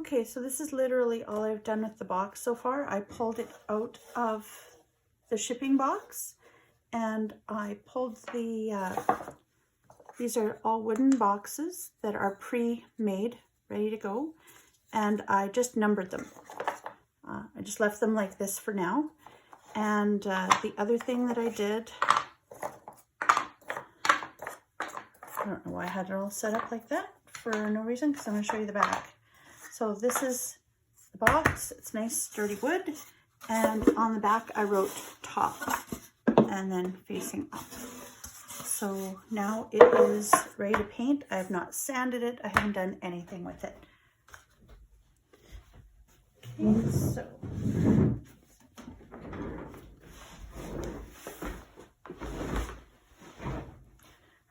Okay, so this is literally all I've done with the box so far. I pulled it out of the shipping box and I pulled the, these are all wooden boxes that are pre-made, ready to go. And I just numbered them. I just left them like this for now. And the other thing that I did, I don't know why I had it all set up like that for no reason, because I'm going to show you the back. So this is the box. It's nice sturdy wood, and on the back I wrote top and then facing up. So now it is ready to paint. I have not sanded it. I haven't done anything with it. Okay, so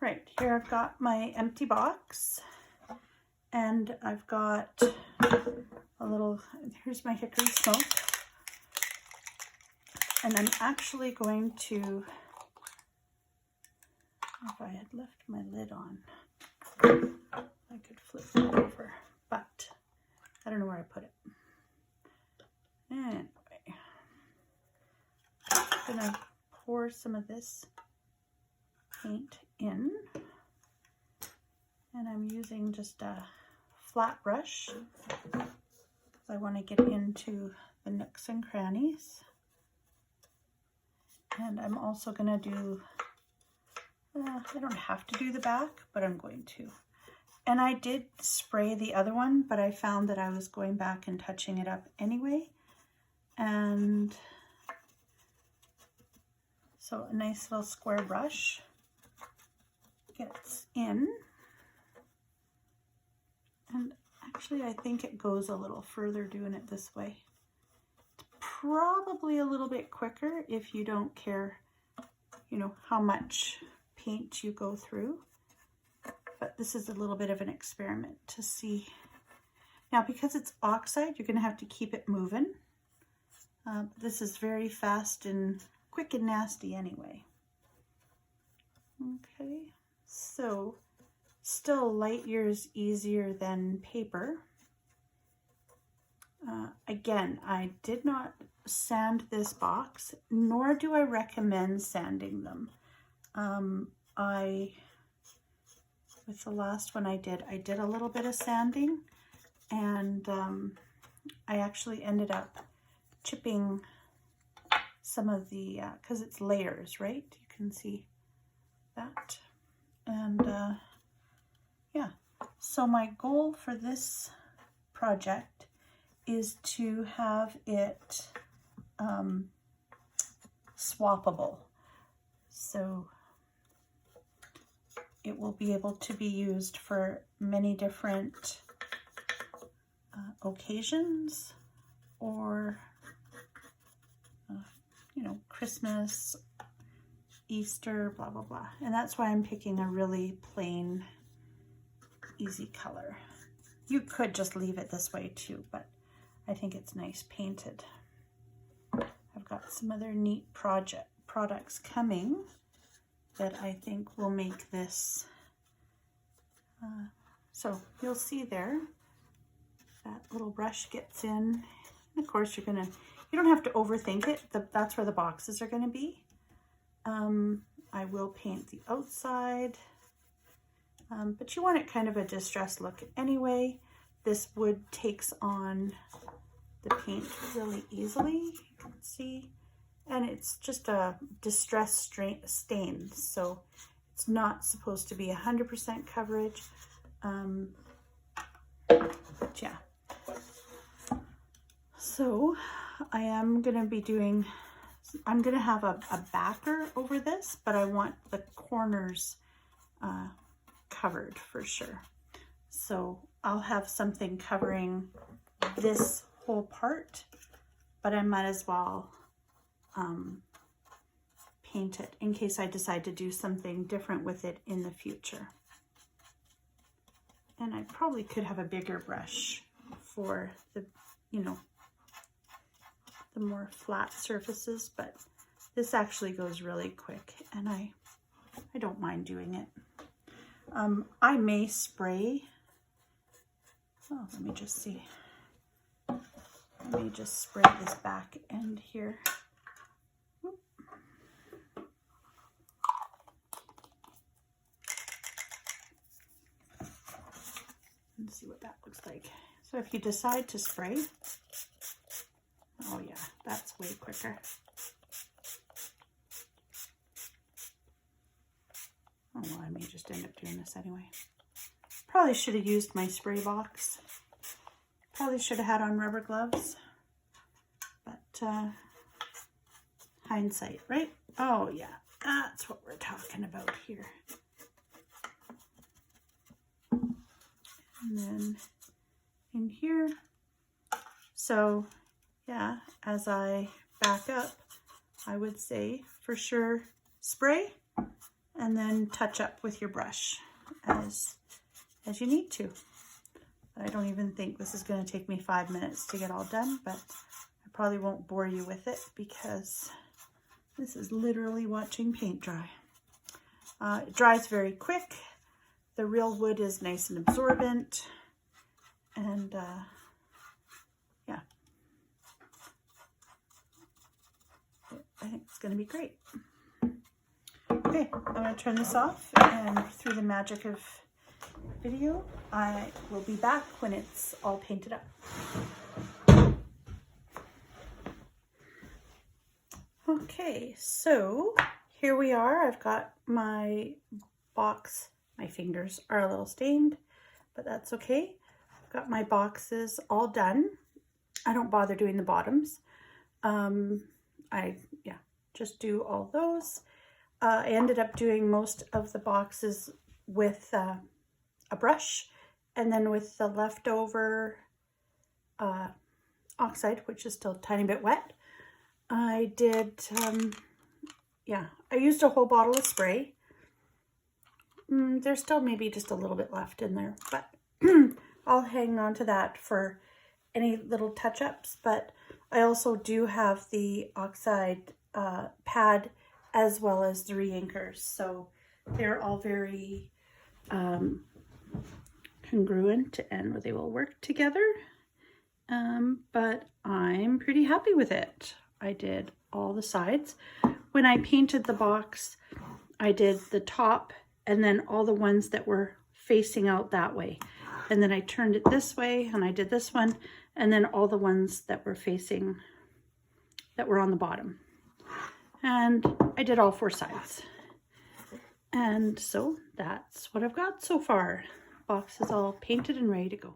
right here I've got my empty box, and I've got a little, here's my hickory smoke, and I'm actually going to, if I had left my lid on, I could flip it over, but I don't know where I put it. Anyway, I'm gonna pour some of this paint in, and I'm using just a flat brush because I want to get into the nooks and crannies. And I'm also going to do, I don't have to do the back, but I'm going to. And I did spray the other one, but I found that I was going back and touching it up anyway. And so a nice little square brush gets in. And actually, I think it goes a little further doing it this way. It's probably a little bit quicker if you don't care, you know, how much paint you go through. But this is a little bit of an experiment to see. Now, because it's oxide, you're going to have to keep it moving. This is very fast and quick and nasty anyway. Okay, so still light years easier than paper. Again, I did not sand this box, nor do I recommend sanding them. With the last one I did a little bit of sanding, and I actually ended up chipping some of the, because it's layers, right? You can see that. And yeah, so my goal for this project is to have it swappable. So it will be able to be used for many different occasions, or you know, Christmas, Easter, blah, blah, blah. And that's why I'm picking a really plain, easy color. You could just leave it this way too, but I think it's nice painted. I've got some other neat products coming that I think will make this, so you'll see there, that little brush gets in. And of course you don't have to overthink it. That's where the boxes are gonna be. I will paint the outside, but you want it kind of a distressed look anyway. This wood takes on the paint really easily, you can see, and it's just a distressed stain, so it's not supposed to be 100% coverage, but yeah. So I am going to be doing, I'm going to have a backer over this, but I want the corners covered for sure. So I'll have something covering this whole part, but I might as well paint it in case I decide to do something different with it in the future. And I probably could have a bigger brush for the, you know, the more flat surfaces, but this actually goes really quick, and I don't mind doing it. I may spray, oh, let me just see. Let me just spray this back end here. Let's see what that looks like. So if you decide to spray, oh yeah, that's way quicker. Oh well, I may just end up doing this anyway. Probably should have used my spray box. Probably should have had on rubber gloves. But hindsight, right? Oh yeah, that's what we're talking about here. And then in here, so yeah, as I back up, I would say for sure spray and then touch up with your brush as you need to. I don't even think this is going to take me 5 minutes to get all done, but I probably won't bore you with it because this is literally watching paint dry. It dries very quick. The real wood is nice and absorbent, and yeah, I think it's going to be great. Okay, I'm going to turn this off, and through the magic of video, I will be back when it's all painted up. Okay, so here we are. I've got my box. My fingers are a little stained, but that's okay. I've got my boxes all done. I don't bother doing the bottoms. Yeah, just do all those. I ended up doing most of the boxes with a brush, and then with the leftover Oxide, which is still a tiny bit wet, I did, yeah, I used a whole bottle of spray. There's still maybe just a little bit left in there, but I'll hang on to that for any little touch-ups. But I also do have the Oxide pad as well as the re-inkers, so they're all very congruent and they will work together. But I'm pretty happy with it. I did all the sides. When I painted the box, I did the top and then all the ones that were facing out that way. And then I turned it this way and I did this one, and then all the ones that were facing, that were on the bottom. And I did all 4 sides. And so that's what I've got so far. Box is all painted and ready to go.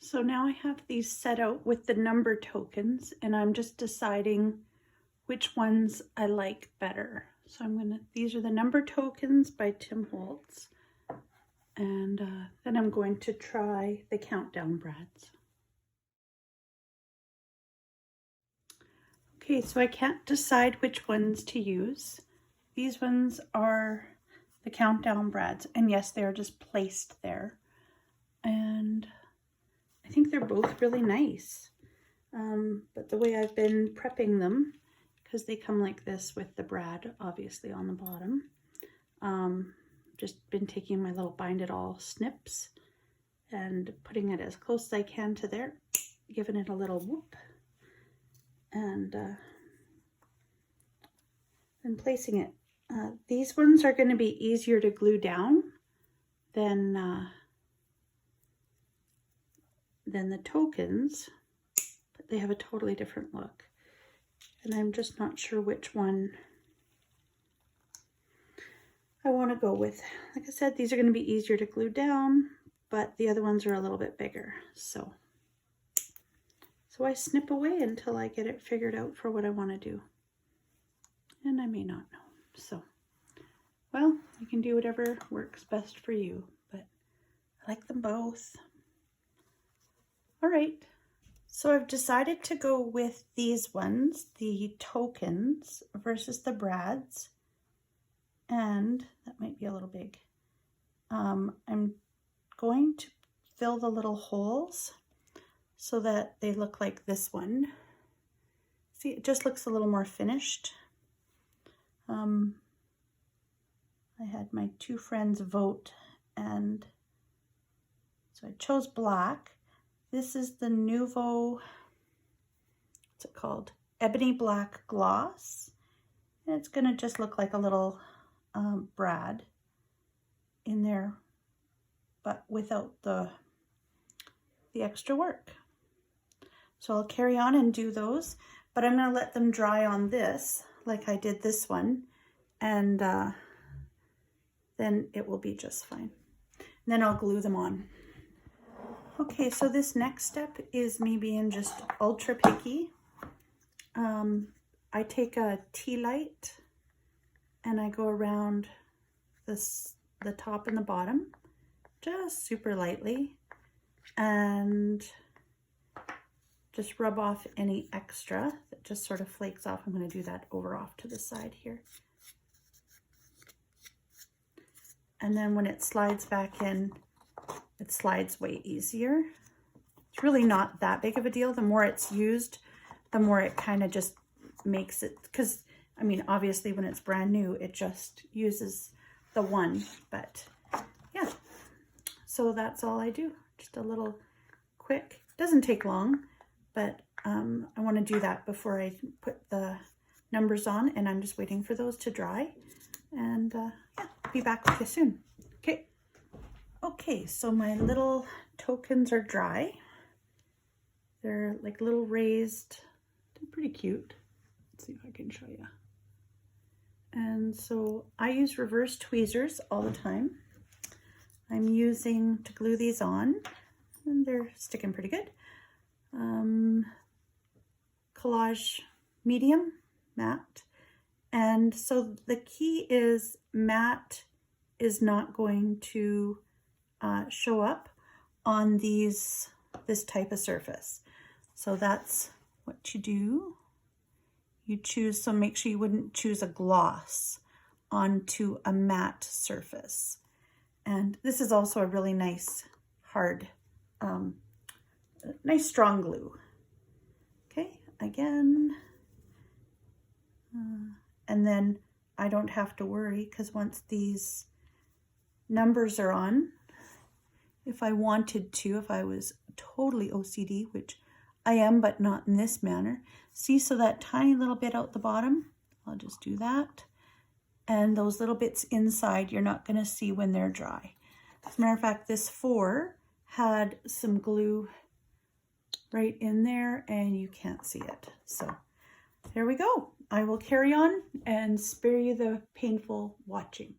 So now I have these set out with the number tokens, and I'm just deciding which ones I like better. So these are the number tokens by Tim Holtz. And then I'm going to try the countdown brads. Okay, so I can't decide which ones to use. These ones are the countdown brads, and yes, they are just placed there. And I think they're both really nice. But the way I've been prepping them, because they come like this with the brad obviously on the bottom, just been taking my little bind it all snips and putting it as close as I can to there, giving it a little whoop, and then placing it. These ones are going to be easier to glue down than the tokens, but they have a totally different look. And I'm just not sure which one I want to go with. Like I said, these are going to be easier to glue down, but the other ones are a little bit bigger. So I snip away until I get it figured out for what I want to do. And I may not know. So, well, you can do whatever works best for you, but I like them both. All right. So I've decided to go with these ones, the tokens versus the brads. And that might be a little big. I'm going to fill the little holes so that they look like this one. See, it just looks a little more finished. I had my 2 friends vote, and so I chose black. This is the Nuvo, what's it called? Ebony Black Gloss. And it's gonna just look like a little brad in there, but without the extra work. So I'll carry on and do those, but I'm gonna let them dry on this, like I did this one, and then it will be just fine. And then I'll glue them on. Okay, so this next step is me being just ultra picky. I take a tea light and I go around the top and the bottom, just super lightly, and just rub off any extra that just sort of flakes off. I'm going to do that over off to the side here. And then when it slides back in, it slides way easier. It's really not that big of a deal. The more it's used, the more it kind of just makes it, because I mean, obviously when it's brand new, it just uses the one, but yeah. So that's all I do. Just a little quick, doesn't take long, but I want to do that before I put the numbers on, and I'm just waiting for those to dry, and yeah, I'll be back with you soon. Okay. Okay, so my little tokens are dry. They're like little raised, they're pretty cute. Let's see if I can show you. And so I use reverse tweezers all the time. I'm using to glue these on, and they're sticking pretty good. Collage medium matte. And so the key is matte is not going to show up on this type of surface. So that's what you do. You choose, so make sure you wouldn't choose a gloss onto a matte surface. And this is also a really nice hard, nice strong glue. Okay, again. And then I don't have to worry, because once these numbers are on, if I wanted to, if I was totally OCD, which I am, but not in this manner. See, so that tiny little bit out the bottom, I'll just do that. And those little bits inside, you're not going to see when they're dry. As a matter of fact, this 4 had some glue right in there, and you can't see it. So there we go. I will carry on and spare you the painful watching.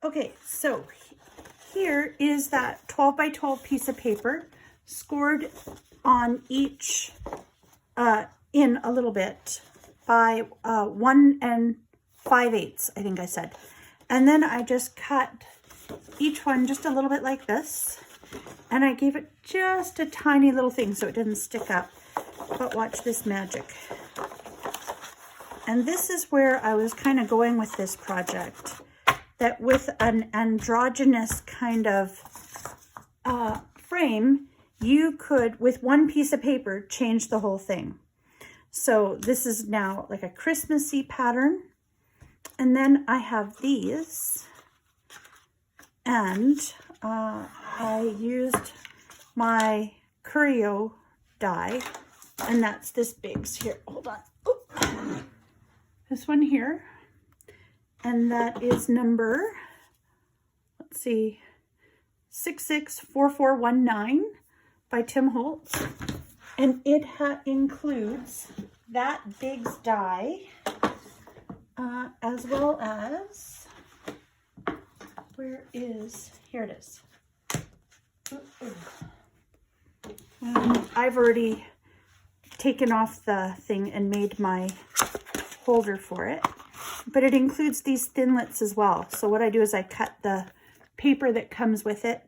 Okay, so here is that 12 by 12 piece of paper scored on each in a little bit by 1 5/8, I think I said. And then I just cut each one just a little bit like this, and I gave it just a tiny little thing so it didn't stick up. But watch this magic. And this is where I was kind of going with this project, that with an androgynous kind of frame, you could, with one piece of paper, change the whole thing. So this is now like a Christmassy pattern. And then I have these, and I used my Curio die, and that's this big. Here, hold on. Oop. This one here. And that is number, let's see, 664419 by Tim Holtz. And it includes that big die, as well as, here it is. I've already taken off the thing and made my holder for it. But it includes these thinlits as well. So what I do is I cut the paper that comes with it,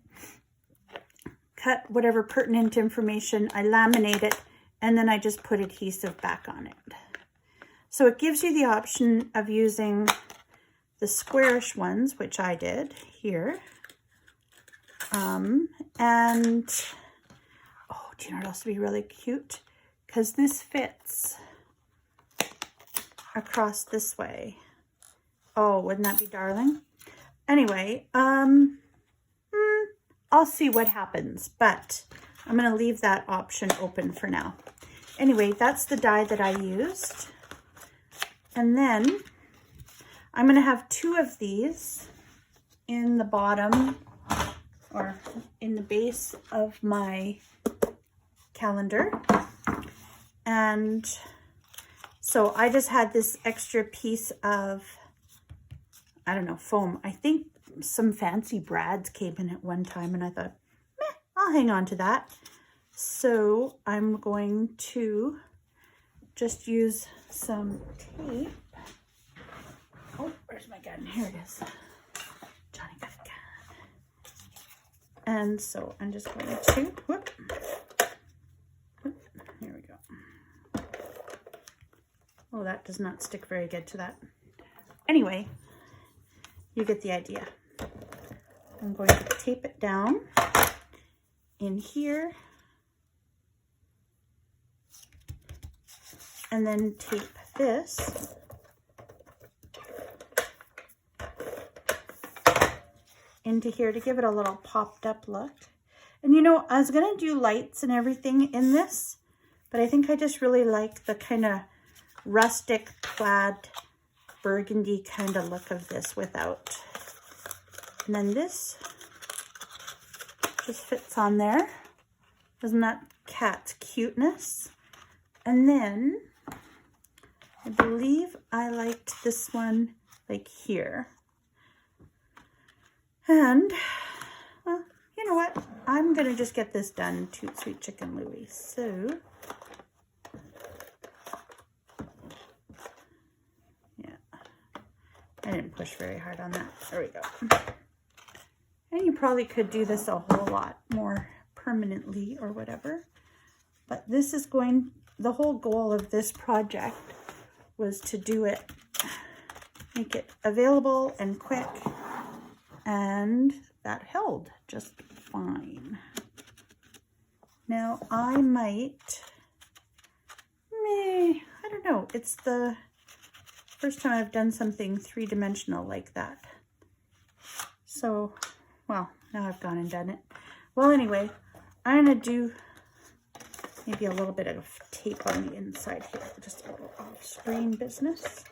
cut whatever pertinent information, I laminate it, and then I just put adhesive back on it. So it gives you the option of using the squarish ones, which I did here. And, oh, do you know what else would be really cute? Because this fits across this way. Oh, wouldn't that be darling? Anyway, I'll see what happens, but I'm going to leave that option open for now. Anyway, that's the die that I used. And then I'm going to have 2 of these in the bottom or in the base of my calendar. And so I just had this extra piece of, I don't know, foam. I think some fancy brads came in at one time and I thought, meh, I'll hang on to that. So I'm going to just use some tape. Oh, where's my gun? Here it is. Johnny got a gun. And so I'm just going to, whoop, here we go. Oh, that does not stick very good to that. Anyway, you get the idea. I'm going to tape it down in here and then tape this into here to give it a little popped up look. And you know, I was gonna do lights and everything in this, but I think I just really like the kind of rustic plaid burgundy kind of look of this without. And then this just fits on there. Isn't that cat's cuteness? And then I believe I liked this one like here. And, well, you know what? I'm going to just get this done, Toot Sweet Chicken Louie. So, yeah. I didn't push very hard on that. There we go. And you probably could do this a whole lot more permanently or whatever. But this is going, the whole goal of this project was to do it, make it available and quick. And that held just fine. Now I might, I don't know. It's the first time I've done something 3-dimensional like that. So, well, now I've gone and done it. Well, anyway, I'm going to do maybe a little bit of tape on the inside here. Just a little off-screen business.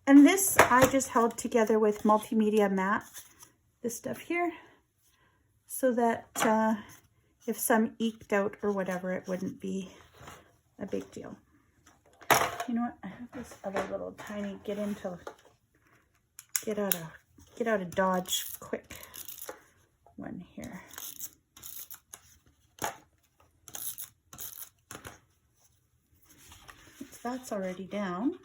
And this I just held together with multimedia matte, this stuff here, so that if some eked out or whatever, it wouldn't be a big deal. You know what? I have this other little tiny get out of Dodge quick one here. Since that's already down,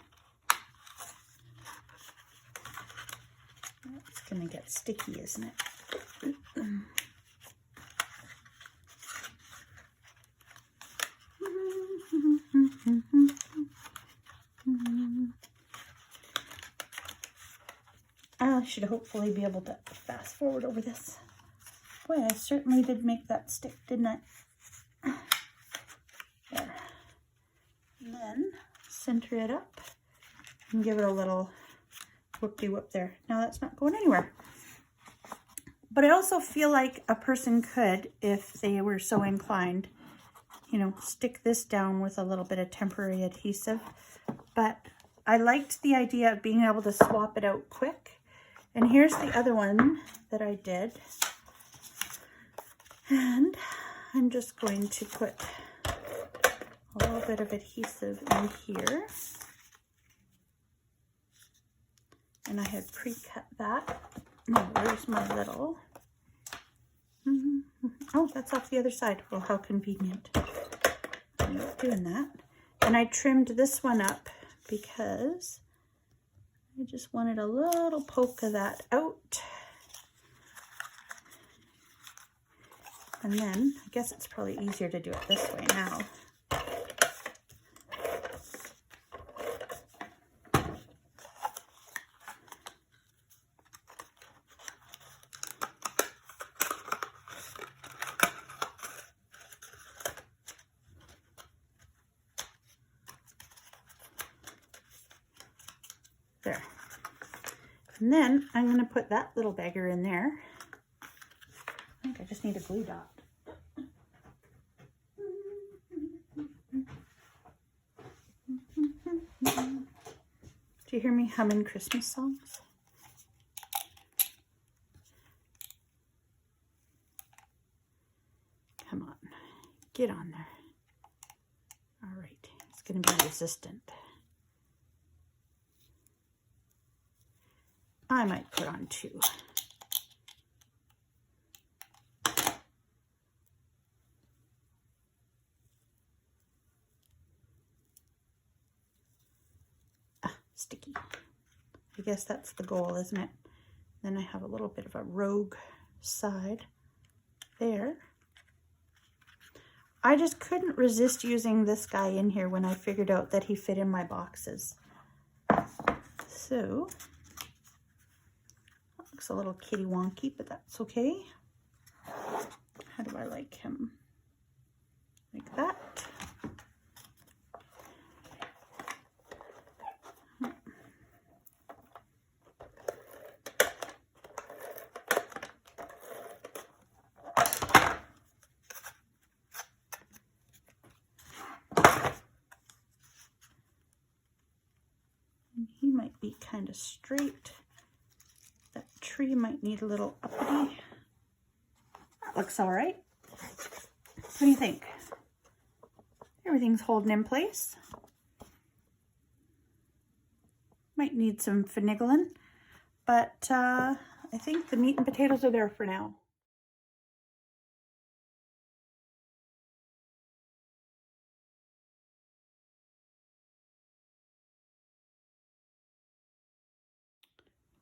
it's going to get sticky, isn't it? I should hopefully be able to fast forward over this. Boy, I certainly did make that stick, didn't I? There. And then center it up and give it a little whoop-de-whoop there. Now that's not going anywhere. But I also feel like a person could, if they were so inclined, you know, stick this down with a little bit of temporary adhesive. But I liked the idea of being able to swap it out quick. And here's the other one that I did. And I'm just going to put a little bit of adhesive in here. And I had pre-cut that. Oh, where's my little... Oh, that's off the other side. Well, how convenient. I'm not doing that. And I trimmed this one up because I just wanted a little poke of that out. And then, I guess it's probably easier to do it this way now. There. And then I'm going to put that little beggar in there. I think I just need a glue dot. Do you hear me humming Christmas songs? Come on, get on there. All right, it's going to be resistant. I might put on 2. Sticky. I guess that's the goal, isn't it? Then I have a little bit of a rogue side there. I just couldn't resist using this guy in here when I figured out that he fit in my boxes. So, that looks a little kitty wonky, but that's okay. How do I like him? Like that. He might be kind of straight. That tree might need a little uppity. That looks all right. What do you think? Everything's holding in place. Might need some finagling, but I think the meat and potatoes are there for now.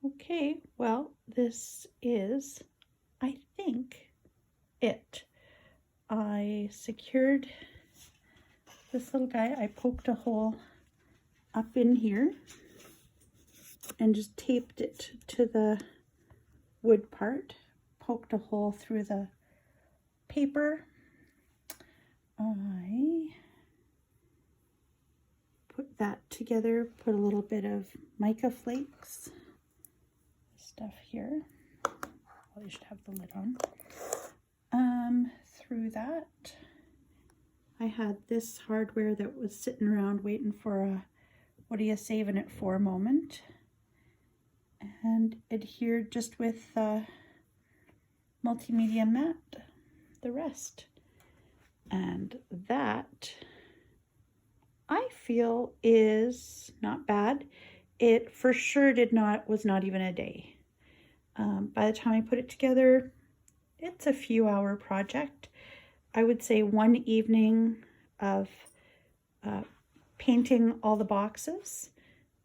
Okay, well, this is, I think, it. I secured this little guy. I poked a hole up in here and just taped it to the wood part. Poked a hole through the paper. I put that together, put a little bit of Mica Flakes stuff here. Probably should have the lid on. Through that, I had this hardware that was sitting around waiting for a what are you saving it for moment, and adhered just with multimedia matte the rest. And that I feel is not bad. It for sure was not even a day. By the time I put it together, it's a few hour project. I would say one evening of painting all the boxes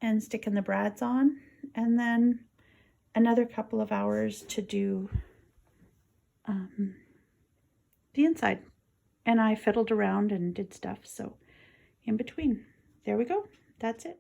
and sticking the brads on, and then another couple of hours to do the inside. And I fiddled around and did stuff, so in between. There we go. That's it.